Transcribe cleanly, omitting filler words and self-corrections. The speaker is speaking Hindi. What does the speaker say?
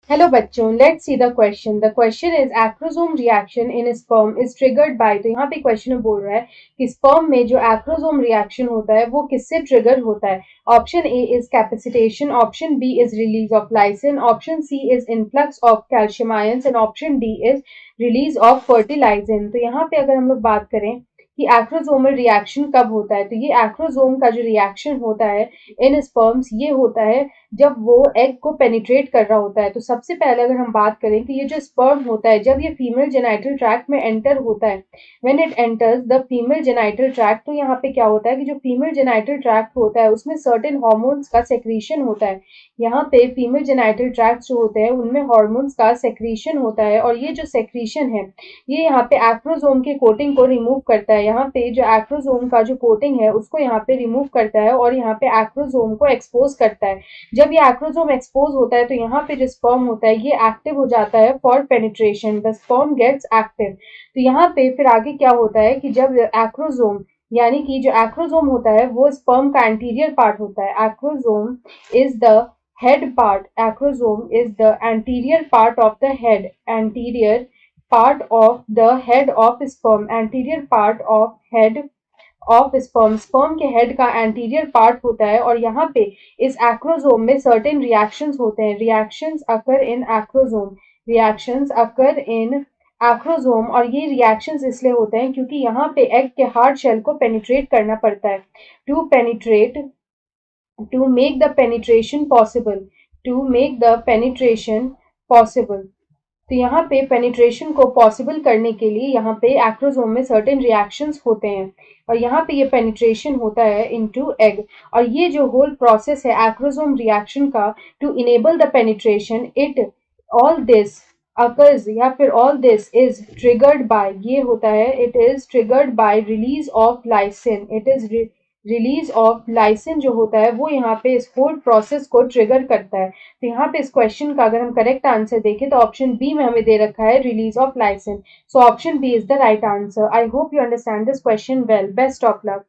हेलो बच्चों, let's see the question. The question is acrosome reaction in sperm is triggered bye. तो यहाँ पे क्वेश्चन में बोल रहा है कि स्पर्म में जो एक्रोसोम रिएक्शन होता है वो किससे ट्रिगर होता है। Option A is capacitation, option B is release of lysin, option C is influx of calcium ions and option D is release of fertilizin. तो यहाँ पे अगर हम लोग बात करें कि एक्रोसोमल रिएक्शन कब होता है, तो ये एक्रोसोम का जो रिएक्शन होता है इन स्पर्म्स ये होता है जब वो एग को पेनिट्रेट कर रहा होता है। तो सबसे पहले अगर हम बात करें कि ये जो स्पर्म होता है जब ये फीमेल जेनाइटल ट्रैक्ट में एंटर होता है, when it enters the female genital tract, तो यहाँ पे क्या होता है कि जो फीमेल जेनाइटल ट्रैक्ट होता है उसमें सर्टेन हार्मोन्स का सेक्रीशन होता है। यहाँ पे फीमेल जेनाइटल ट्रैक्ट जो होते हैं उनमें हार्मोन्स का सेक्रीशन होता है और ये जो सेक्रीशन है ये यहाँ पे एक्रोसोम के कोटिंग को रिमूव करता है। यहाँ पे जो एक्रोसोम का जो कोटिंग है उसको यहाँ पे रिमूव करता है और यहाँ पे एक्रोसोम को एक्सपोज करता है। जब ये एक्रोसोम एक्सपोज होता है तो यहाँ पे जो स्पर्म होता है ये एक्टिव हो जाता है for penetration. The sperm gets active. तो यहाँ पे फिर आगे क्या होता है कि जब एक्रोसोम यानी कि जो एक्रोसोम होता है वो स्पर्म का एंटीरियर पार्ट होता है। Acrosome is the head part. Acrosome is the anterior part of the head. Anterior part of the head of sperm. Anterior part of head of sperm. Sperm के हेड का एंटीरियर पार्ट होता है और यहाँ पे इस एक्रोसोम में सर्टेन रिएक्शंस होते हैं। रिएक्शंस अकर इन एक्रोसोम। रिएक्शंस अकर इन एक्रोसोम और ये रिएक्शंस इसलिए होते हैं क्योंकि यहाँ पे एग के हार्ड शेल को पेनिट्रेट करना पड़ता है। To penetrate to make the penetration possible. To make the penetration possible. तो यहाँ पे पेनिट्रेशन को पॉसिबल करने के लिए यहाँ पे एक्रोसोम में सर्टेन रिएक्शंस होते हैं और यहाँ पे ये पेनिट्रेशन होता है इनटू एग। और ये जो होल प्रोसेस है एक्रोसोम रिएक्शन का to enable the penetration, it all this occurs या फिर all this is triggered by, ये होता है it is triggered by release of lysin. It is release of lysin जो होता है वो यहाँ पे इस होल प्रोसेस को ट्रिगर करता है। तो यहाँ पे इस क्वेश्चन का अगर हम करेक्ट आंसर देखें तो ऑप्शन बी में हमें दे रखा है release of license. So option B is the right answer. I hope you understand this question well. Best of luck.